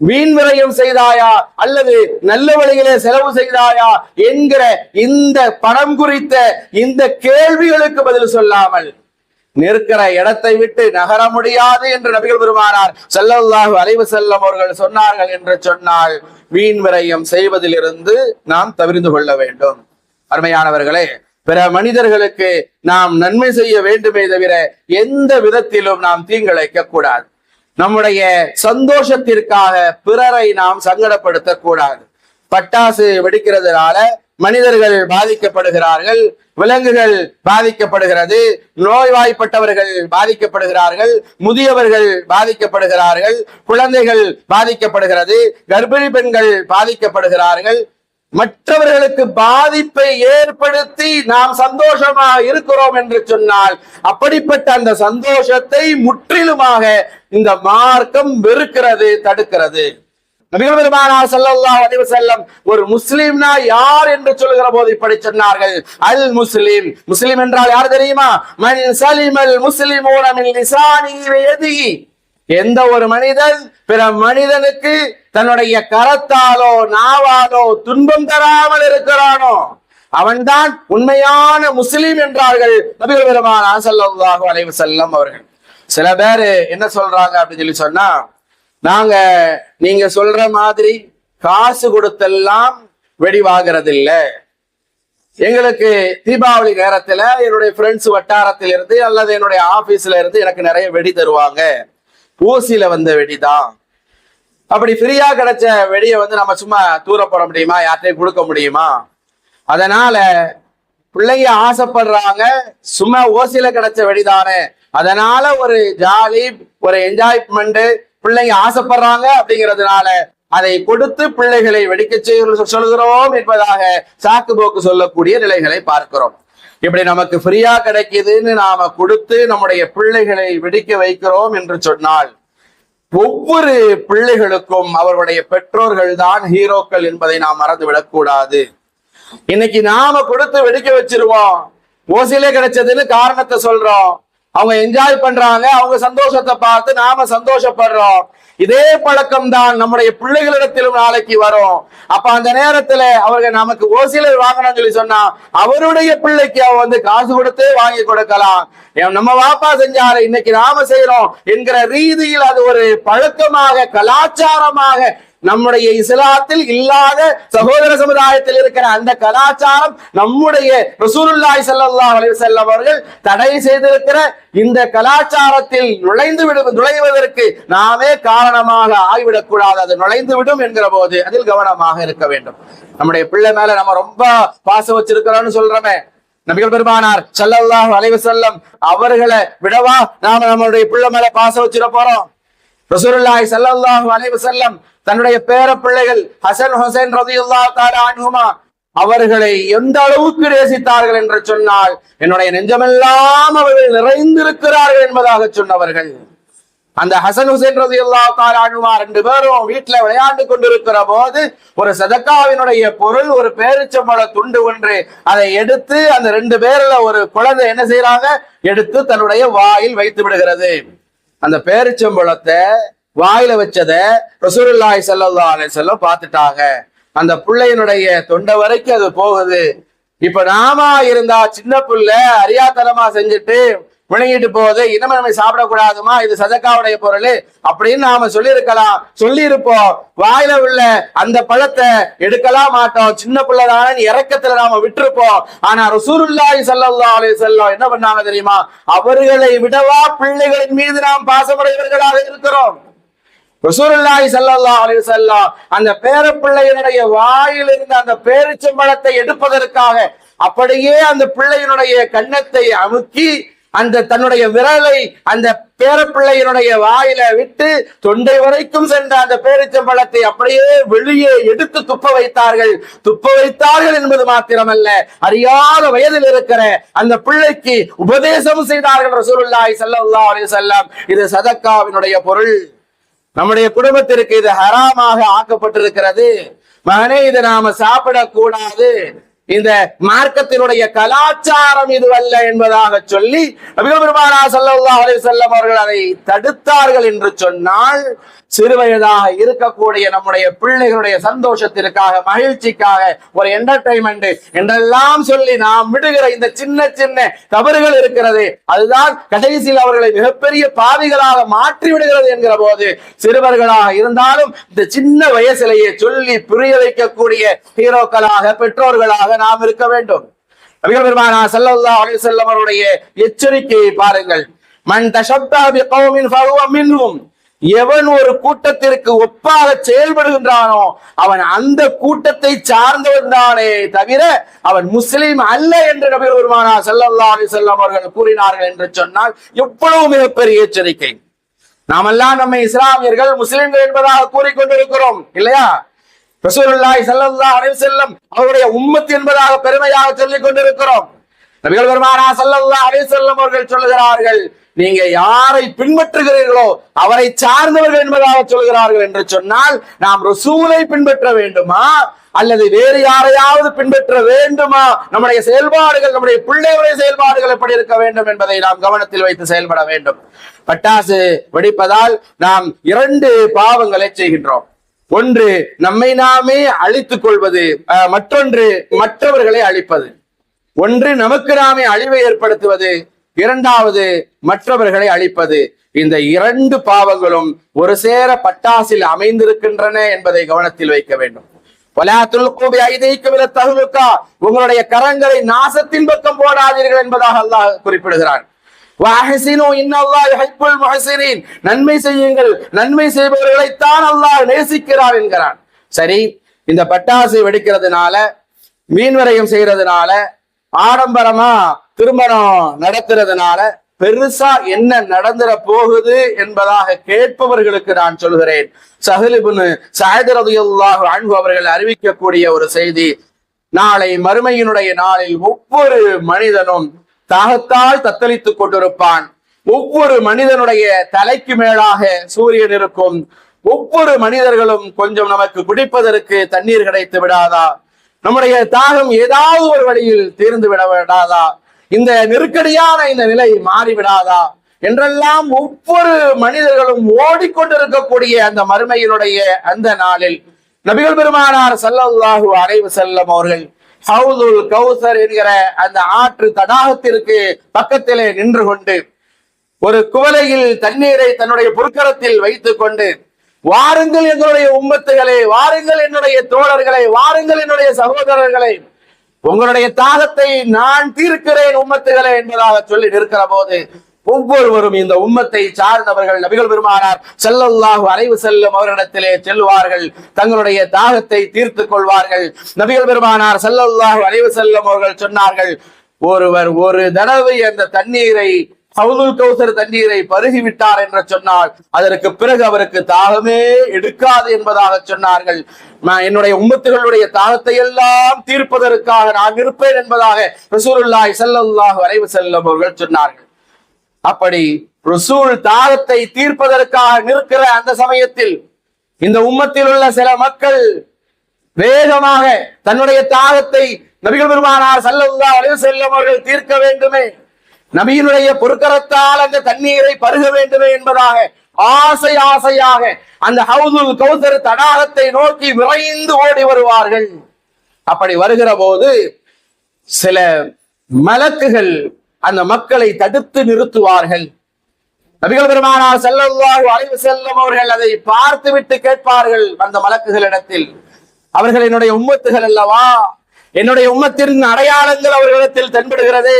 வீண் விரயம் செய்தாயா, அல்லது நல்ல வழியிலே செலவு செய்தாயா என்கிற இந்த பணம் குறித்த இந்த கேள்விகளுக்கு பதில் சொல்லாமல் நிற்கிற இடத்தை விட்டு நகர முடியாது என்று நபிகள் பெருமானார் ஸல்லல்லாஹு அலைஹி வஸல்லம் அவர்கள் சொன்னார்கள் என்று சொன்னால் வீண் விரயம் செய்வதிலிருந்து நாம் தவிர்த்து கொள்ள வேண்டும். அருமையானவர்களே, பிற மனிதர்களுக்கு நாம் நன்மை செய்ய வேண்டுமே தவிர எந்த விதத்திலும் நாம் தீங்கிழைக்க கூடாது. நம்முடைய சந்தோஷத்திற்காக பிறரை நாம் சங்கடப்படுத்த கூடாது. பட்டாசு வெடிக்கிறதுனால மனிதர்கள் பாதிக்கப்படுகிறார்கள், விலங்குகள் பாதிக்கப்படுகிறது, நோய்வாய்ப்பட்டவர்கள் பாதிக்கப்படுகிறார்கள், முதியவர்கள் பாதிக்கப்படுகிறார்கள், குழந்தைகள் பாதிக்கப்படுகிறது, கர்ப்பிணி பெண்கள் பாதிக்கப்படுகிறார்கள். மற்றவர்களுக்கு பாதிப்பை ஏற்படுத்தி நாம் சந்தோஷமாக இருக்கிறோம் என்று சொன்னால் அப்படிப்பட்ட அந்த சந்தோஷத்தை முற்றிலுமாக இந்த மார்க்கம் வெறுக்கிறது, தடுக்கிறது. நபிகள் பெருமானார் ஸல்லல்லாஹு அலைஹி வஸல்லம் ஒரு முஸ்லிம்னா யார் என்று சொல்கிற போது இப்படி சொன்னார்கள், அல் முஸ்லிம், முஸ்லிம் என்றால் யார் தெரியுமா? மன் ஸலிமல் முஸ்லிமூன மின் லிசானிஹி வ யதிஹி, எந்த ஒரு மனிதன் பிற மனிதனுக்கு தன்னுடைய கரத்தாலோ நாவாலோ துன்பம் தராமல் இருக்கிறானோ அவன்தான் உண்மையான முஸ்லிம் என்றார்கள் நபிகள் பெருமானார் ஸல்லல்லாஹு அலைஹி வஸல்லம் அவர்கள். சில பேர் என்ன சொல்றாங்க அப்படின்னு சொன்னா, நீங்க சொல்ற மாதிரி காசு கொடுத்தெல்லாம் வெடி வாங்குறது இல்ல, எங்களுக்கு தீபாவளி நேரத்துல என்னுடைய ஃப்ரெண்ட்ஸ் வட்டாரத்தில் இருந்து அல்லது என்னுடைய ஆபீஸ்ல இருந்து எனக்கு நிறைய வெடி தருவாங்க, ஊசியில வந்த வெடிதான். அப்படி ஃப்ரீயா கிடைச்ச வெடியை நம்ம சும்மா தூர போட முடியுமா? யார்ட்டையும் கொடுக்க முடியுமா? அதனால பிள்ளைங்க ஆசைப்படுறாங்க, சும்மா ஓசியில கிடைச்ச வெடிதானே, அதனால ஒரு ஜாலி, ஒரு என்ஜாய்மெண்ட், பிள்ளைங்க ஆசைப்படுறாங்க அப்படிங்கிறதுனால அதை கொடுத்து பிள்ளைகளை வெடிக்க சொல்கிறோம் என்பதாக சாக்கு போக்கு சொல்லக்கூடிய நிலைகளை பார்க்கிறோம். இப்படி நமக்கு ஃப்ரீயா கிடைக்குதுன்னு நாம கொடுத்து நம்முடைய பிள்ளைகளை வெடிக்க வைக்கிறோம் என்று சொன்னால் ஒவ்வொரு பிள்ளைகளுக்கும் அவர்களுடைய பெற்றோர்கள் தான் ஹீரோக்கள் என்பதை நாம் மறந்துவிடக் கூடாது. இன்னைக்கு நாம கொடுத்து வெடிக்க வச்சிருவோம், ஓசிலே கிடைச்சதுன்னு காரணத்தை சொல்றோம், அவங்க என்ஜாய் பண்றாங்க, அவங்க சந்தோஷத்தை பார்த்து நாம சந்தோஷப்படுறோம். இதே பழக்கம் தான் நம்முடைய பிள்ளைகளிடத்திலும் நாளைக்கு வரும். அப்ப அந்த நேரத்துல அவர்கள் நமக்கு ஓசிலை வாங்கணும்னு சொல்லி சொன்னா அவருடைய பிள்ளைக்கு அவன் காசு கொடுத்து வாங்கி கொடுக்கலாம். நம்ம வாப்பா செஞ்சாரு, இன்னைக்கு நாம செய்யறோம் என்கிற ரீதியில் அது ஒரு பழக்கமாக கலாச்சாரமாக நம்முடைய இஸ்லாத்தில் இல்லாத சகோதர சமுதாயத்தில் இருக்கிற அந்த கலாச்சாரம் நம்முடைய ரசூலுல்லாஹி ஸல்லல்லாஹு அலைஹி வஸல்லம் அவர்கள் தடை செய்திருக்கிற இந்த கலாச்சாரத்தில் நுழைவதற்கு நாமே காரணமாக ஆகிவிடக் கூடாது. அது நுழைந்து விடும் என்கிற போது அதில் கவனமாக இருக்க வேண்டும். நம்முடைய பிள்ளை மேல நம்ம ரொம்ப பாசம் வச்சிருக்கிறோம்னு சொல்றோமே, நபிகள் பெருமானார் ஸல்லல்லாஹு அலைஹி வஸல்லம் அவர்களை விடவா நாம நம்மளுடைய பிள்ளை மேல பாசம் வச்சிட போறோம்? ரசூலுல்லாஹி ஸல்லல்லாஹு அலைஹி வஸல்லம் தன்னுடைய பேர பிள்ளைகள் ஹசன் ஹுசைன் ரலியல்லாஹு தஆலா அன்ஹுமா அவர்களை எந்த அளவுக்கு நேசித்தார்கள் என்று சொன்னால் என்னுடைய நெஞ்சமெல்லாம் அவர்கள் நிறைந்திருக்கிறார்கள் என்பதாக சொன்னவர்கள். அந்த ஹசன் ஹுசைன் ரலியல்லாஹு தஆலா அன்ஹுமா ரெண்டு பேரும் வீட்டுல விளையாண்டு கொண்டிருக்கிற போது ஒரு சதக்காவினுடைய பொருள் ஒரு பேரிச்சம்பழ துண்டு ஒன்று, அதை எடுத்து அந்த ரெண்டு பேர்ல ஒரு குழந்தை என்ன செய்யறாங்க, எடுத்து தன்னுடைய வாயில் வைத்து விடுகிறது. அந்த பேரிச்சம்பழத்தை வாயில வச்சத ரசூலுல்லாஹி ஸல்லல்லாஹு அலைஹி வஸல்லம் பார்த்துட்டாங்க. அந்த பிள்ளையினுடைய தொண்டை வரைக்கும் அது போகுது. இப்ப நாம இருந்தா சின்ன பிள்ளை அறியாத்தனமா செஞ்சுட்டு விளங்கிட்டு போகுது, இனிமே நம்ம சாப்பிடக்கூடாதுமா, இது சதக்காவுடைய பொருள் அப்படின்னு நாம சொல்லி இருப்போம். வாயில உள்ள அந்த பழத்தை எடுக்கலாம் மாட்டோம், சின்ன பிள்ளைதான இறக்கத்துல நாம விட்டுருப்போம். ஆனா ரசூலுல்லாஹி ஸல்லல்லாஹு அலைஹி வஸல்லம் என்ன பண்ணாங்க தெரியுமா, அவர்களை விடவா பிள்ளைகளின் மீது நாம் பாசமுடையவர்களாக இருக்கிறோம். ரசூலுல்லாஹி ஸல்லல்லாஹு அலைஹி வஸல்லம் அந்த பேரப்பிள்ளையினுடைய வாயில் இருந்த அந்த பேரிச்சம்பழத்தை எடுப்பதற்காக அப்படியே அந்த பிள்ளையினுடைய கன்னத்தை அமுக்கி அந்த தன்னுடைய விரலை அந்த பேரப்பிள்ளையினுடைய வாயில விட்டு தொண்டை வரைக்கும் சென்ற அந்த பேரிச்சம்பழத்தை அப்படியே வெளியே எடுத்து துப்ப வைத்தார்கள் என்பது மாத்திரமல்ல, அறியாத வயதில் இருக்கிற அந்த பிள்ளைக்கு உபதேசம் செய்தார்கள் ரசூலுல்லாஹி ஸல்லல்லாஹு அலைஹி வஸல்லம். இது சதக்காவினுடைய பொருள், நம்முடைய குடும்பத்திற்கு இது ஹராமாக ஆக்கப்பட்டிருக்கிறது, மகனே இதை நாம சாப்பிடக்கூடாது, இந்த மார்க்கத்தினுடைய கலாச்சாரம் இதுவல்ல என்பதாக சொல்லி நபிகள் பெருமானார் ஸல்லல்லாஹு அலைஹி வஸல்லம் அவர்கள் அதை தடுத்தார்கள் என்று சொன்னால் சிறுவயதாக இருக்கக்கூடிய நம்முடைய பிள்ளைகளுடைய சந்தோஷத்திற்காக மகிழ்ச்சிக்காக ஒரு என்டர்டைன்மெண்ட் என்றெல்லாம் சொல்லி நாம் விடுகிற இந்த சின்ன சின்ன தவறுகள் இருக்கிறது, அதுதான் கடைசியில் அவர்களை மிகப்பெரிய பாவிகளாக மாற்றி விடுகிறது என்கிற போது சிறுவர்களாக இருந்தாலும் இந்த சின்ன வயசிலேயே சொல்லி புரிய வைக்கக்கூடிய ஹீரோக்களாக பெற்றோர்களாக நாம் இருக்க வேண்டும். நபிகள் பெருமானார் ஸல்லல்லாஹு அலைஹி வஸல்லம் அவருடைய எச்சரிக்கையை பாருங்கள். மன் தஷப்பஹ பிகௌமின் ஃபஹுவ மின்ஹும், எவன் ஒரு கூட்டத்திற்கு ஒப்பாக செயல்படுகின்றானோ அவன் அந்த கூட்டத்தை சார்ந்தவன் தானே தவிர அவன் முஸ்லிம் அல்ல என்று நபிகள் பெருமானார் ஸல்லல்லாஹு அலைஹி வஸல்லம் அவர்கள் கூறினார்கள் என்று சொன்னால் எவ்வளவு மிகப்பெரிய எச்சரிக்கை. நாமெல்லாம் நம்மை இஸ்லாமியர்கள் முஸ்லிம்கள் என்பதாக கூறிக்கொண்டிருக்கிறோம் இல்லையா? ரசூலுல்லாஹி ஸல்லல்லாஹு அலைஹி வஸல்லம் அவருடைய உம்மத் என்பதாக பெருமையாக சொல்லிக் கொண்டிருக்கிறோம். நபிகள் பெருமானார் ஸல்லல்லாஹு அலைஹி வஸல்லம் அவர்கள் சொல்லுகிறார்கள், நீங்க யாரை பின்பற்றுகிறீர்களோ அவரை சார்ந்தவர்கள் என்பதாக சொல்கிறார்கள் என்று சொன்னால் நாம் ரசூலை பின்பற்ற வேண்டுமா அல்லது வேறு யாரையாவது பின்பற்ற வேண்டுமா? நம்முடைய செயல்பாடுகள், நம்முடைய பிள்ளைகளுடைய செயல்பாடுகள் எப்படி இருக்க வேண்டும் என்பதை நாம் கவனத்தில் வைத்து செயல்பட வேண்டும். பட்டாசு வெடிப்பதால் நாம் இரண்டு பாவங்களை செய்கின்றோம். ஒன்று நம்மை நாமே அழித்துக் கொள்வது, மற்றொன்று மற்றவர்களை அழிப்பது. ஒன்று நமக்கு நாமே அழிவை ஏற்படுத்துவது, இரண்டாவது மற்றவர்களை அழிப்பது. இந்த இரண்டு பாவங்களும் ஒரு சேர பட்டாசில் அமைந்திருக்கின்றன என்பதை கவனத்தில் வைக்க வேண்டும். உங்களுடைய கரங்களை நாசத்தின் பக்கம் போடாதீர்கள் என்பதாக அல்லாஹ் குறிப்பிடுகிறான். நன்மை செய்யுங்கள், நன்மை செய்பவர்களைத்தான் அல்லாஹ் நேசிக்கிறார் என்கிறான். சரி, இந்த பட்டாசு வெடிக்கிறதுனால, மீன்வரையும் செய்யறதுனால, ஆடம்பரமா திருமணம் நடத்துறதுனால பெருசா என்ன நடந்துற போகுது என்பதாக கேட்பவர்களுக்கு நான் சொல்கிறேன், ஸஹல் இப்னு ஸஅத் ரலியல்லாஹு அன்ஹு அவர்கள் அறிவிக்கக்கூடிய ஒரு செய்தி. நாளை மறுமையினுடைய நாளில் ஒவ்வொரு மனிதனும் தாகத்தால் தத்தளித்துக் கொண்டிருப்பான். ஒவ்வொரு மனிதனுடைய தலைக்கு மேலாக சூரியன் இருக்கும். ஒவ்வொரு மனிதர்களும் கொஞ்சம் நமக்கு குடிப்பதற்கு தண்ணீர் கிடைத்து விடாதா? நம்முடைய தாகம் ஏதாவது ஒரு வழியில் தீர்ந்து விட விடாதா? இந்த நெருக்கடியான இந்த நிலை மாறிவிடாதா என்றெல்லாம் ஒவ்வொரு மனிதர்களும் ஓடிக்கொண்டிருக்கக்கூடிய அந்த மறுமையினுடைய அந்த நாளில் நபிகள் பெருமானார் ஸல்லல்லாஹு அலைஹி வஸல்லம் அவர்கள் ஹவுதுல் கௌசர் என்கிற அந்த ஆற்று தடாகத்திற்கு பக்கத்திலே நின்று கொண்டு ஒரு குவளையில் தண்ணீரை தன்னுடைய பொற்கரத்தில் வைத்துக் கொண்டு, வாருங்கள் எங்களுடைய உம்மத்துகளே, வாருங்கள் என்னுடைய தோழர்களே, வாருங்கள் என்னுடைய சகோதரர்களே, உங்களுடைய தாகத்தை நான் தீர்க்கிறேன் உம்மத்துகளே என்பதாக சொல்லி நிற்கிற போது ஒவ்வொருவரும் இந்த உம்மத்தை சார்ந்தவர்கள் நபிகள் பெருமானார் ஸல்லல்லாஹு அலைஹி வஸல்லம் அவர்களிடத்திலே செல்வார்கள், தங்களுடைய தாகத்தை தீர்த்துக் கொள்வார்கள். நபிகள் பெருமானார் ஸல்லல்லாஹு அலைஹி வஸல்லம் அவர்கள் சொன்னார்கள், ஒருவர் ஒரு தடவை அந்த தண்ணீரை ஹவுதுல் கௌசர் தண்ணீரை பருகிவிட்டார் என்று சொன்னால் அதற்கு பிறகு அவருக்கு தாகமே எடுக்காது என்பதாக சொன்னார்கள். என்னுடைய உம்மத்துகளுடைய தாகத்தை எல்லாம் தீர்ப்பதற்காக நான் இருப்பேன் என்பதாக ரசூலுல்லாஹி ஸல்லல்லாஹு அலைஹி வஸல்லம் அவர்கள் சொன்னார்கள். அப்படி ரசூல் தாகத்தை தீர்ப்பதற்காக நிற்கிற அந்த சமயத்தில் இந்த உம்மத்தில் உள்ள சில மக்கள் வேகமாக தன்னுடைய தாகத்தை நபிகள் பெருமானார் ஸல்லல்லாஹு அலைஹி வஸல்லம் அவர்கள் தீர்க்க வேண்டுமே, நபியினுடைய பொற்கரத்தால் அந்த தண்ணீரை பருக வேண்டுமே என்பதாக ஆசையாக அந்த ஹவுதுல் கௌசர் தடாகத்தை நோக்கி விரைந்து ஓடி வருவார்கள். அப்படி வருகிற போது சில மலக்குகள் அந்த மக்களை தடுத்து நிறுத்துவார்கள். நபிகள் பெருமானார் ஸல்லல்லாஹு அலைஹி வஸல்லம் அவர்கள் அதை பார்த்து விட்டு கேட்பார்கள் அந்த மலக்குகளிடத்தில், அவர்கள் என்னுடைய உம்மத்துகள் அல்லவா, என்னுடைய உம்மத்தின் அடையாளங்கள் அவர்களிடத்தில் தென்படுகிறது,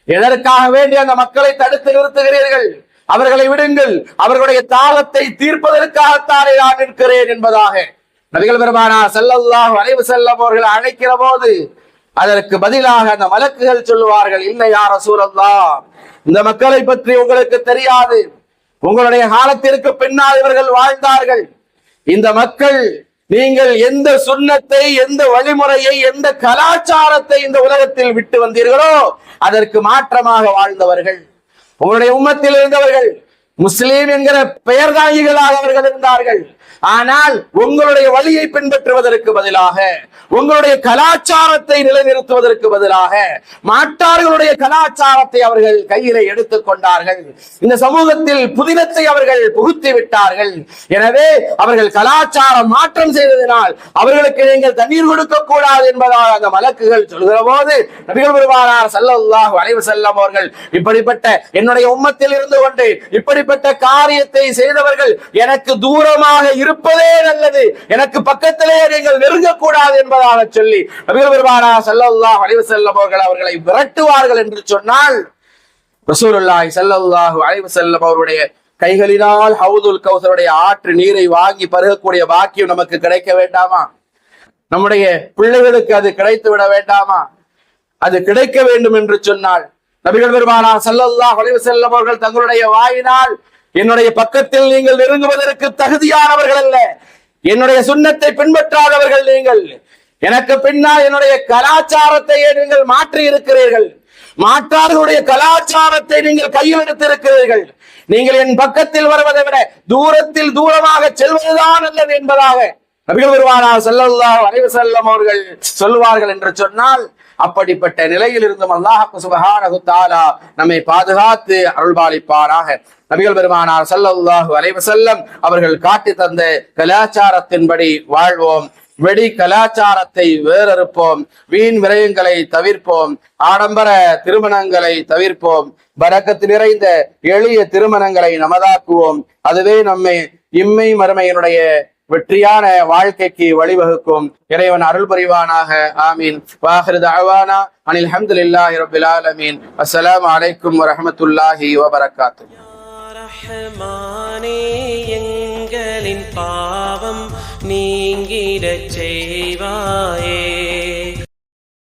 எதற்காக வேண்டி அந்த மக்களை தடுத்து நிறுத்துகிறீர்கள்? அவர்களை விடுங்கள், அவர்களுடைய தாகத்தை தீர்ப்பதற்காகத்தானே நான் நிற்கிறேன் என்பதாக நபிகள் பெருமானார் ஸல்லல்லாஹு அலைஹி வஸல்லம் அவர்கள் அழைக்கிற போது அதற்கு பதிலாக அந்த மலக்குகள் சொல்லுவார்கள், இல்லை யா ரசூலல்லாஹ், இந்த மக்களை பற்றி உங்களுக்கு தெரியாது, உங்களுடைய காலத்திற்கு பின்னால் இவர்கள் வாழ்ந்தார்கள். இந்த மக்கள் நீங்கள் எந்த சுன்னத்தை, எந்த வழிமுறையை, எந்த கலாச்சாரத்தை இந்த உலகத்தில் விட்டு வந்தீர்களோ அதற்கு மாற்றமாக வாழ்ந்தவர்கள். உங்களுடைய உம்மத்தில் இருந்தவர்கள் முஸ்லீம் என்கிற பெயர்தாங்கிகளாக அவர்கள் இருந்தார்கள். ஆனால் உங்களுடைய வழியை பின்பற்றுவதற்கு பதிலாக, உங்களுடைய கலாச்சாரத்தை நிலைநிறுத்துவதற்கு பதிலாக மாட்டார்களுடைய கலாச்சாரத்தை அவர்கள் கையிலே எடுத்துக் கொண்டார்கள். இந்த சமூகத்தில் புதினத்தை அவர்கள் புகுத்தி விட்டார்கள். எனவே அவர்கள் கலாச்சாரம் மாற்றம் செய்ததினால் அவர்களுக்கு நீங்கள் தண்ணீர் கொடுக்க கூடாது என்பதாக அந்த மலக்குகள் சொல்கிற போது நபிகள் பெருமானார் ஸல்லல்லாஹு அலைஹி வஸல்லம் அவர்கள், இப்படிப்பட்ட என்னுடைய உம்மத்தில் இருந்து கொண்டு இப்படிப்பட்ட காரியத்தை செய்தவர்கள் எனக்கு தூரமாக இருப்பதே நல்லது, எனக்கு பக்கத்திலே நீங்கள் நெருங்கக்கூடாது என்பதாக சொல்லி நபிகள் பெருமானார் ஸல்லல்லாஹு அலைஹி வஸல்லம் அவர்கள் அவர்களை விரட்டுவார்கள் என்று சொன்னால், ரசூலுல்லாஹி ஸல்லல்லாஹு அலைஹி வஸல்லம் அவருடைய கைகளினால் ஹவுதுல் கௌசருடைய ஆற்று நீரை வாங்கி பருகக்கூடிய பாக்கியம் நமக்கு கிடைக்க வேண்டாமா? நம்முடைய பிள்ளைகளுக்கு அது கிடைத்து விட வேண்டாமா? அது கிடைக்க வேண்டும் என்று சொன்னால் நபிகள் பெருமானார் ஸல்லல்லாஹு அலைஹி வஸல்லம் அவர்கள் தங்களுடைய வாயினால், என்னுடைய பக்கத்தில் நீங்கள் நெருங்குவதற்கு தகுதியானவர்கள் அல்ல, என்னுடைய சுன்னத்தை பின்பற்றாதவர்கள் நீங்கள், எனக்கு பின்னால் என்னுடைய கலாச்சாரத்தை நீங்கள் மாற்றி இருக்கிறீர்கள், மாற்றார்களுடைய கலாச்சாரத்தை நீங்கள் கையில் எடுத்திருக்கிறீர்கள், நீங்கள் என் பக்கத்தில் வருவதை விட தூரத்தில் தூரமாக செல்வதுதான் நல்லது என்பதாக நபிகள் பெருமானார் ஸல்லல்லாஹு அலைஹி வஸல்லம் அவர்கள் சொல்லுவார்கள் என்று சொன்னால், அப்படிப்பட்ட நிலையில் இருந்தும் அல்லாஹ் சுப்ஹானஹு வ தஆலா நம்மை பாதுகாத்து அருள்பாலிப்பாராக. நபிகள் பெருமானார் ஸல்லல்லாஹு அலைஹி வஸல்லம் அவர்கள் காட்டி தந்த கலாச்சாரத்தின்படி வாழ்வோம், வெடி கலாச்சாரத்தை வேறறுப்போம், வீண் விரயங்களை தவிர்ப்போம், ஆடம்பர திருமணங்களை தவிர்ப்போம், பரக்கத்து நிறைந்த எளிய திருமணங்களை நமதாக்குவோம். அதுவே நம்மை இம்மை மறுமையினுடைய வெற்றியான வாழ்க்கைக்கு வழிவகுக்கும். இறைவன் அருள் புரிவானாக. ஆமீன். வாஹிரு தஅவானா அனில் ஹம்துலில்லாஹி ரப்பில் ஆலமீன். அஸ்ஸலாமு அலைக்கும் வரஹ்மத்துல்லாஹி வபரகாத்துஹு. ரஹ்மானே, எங்களின் பாவம் நீங்கிடச் செய்வாயே.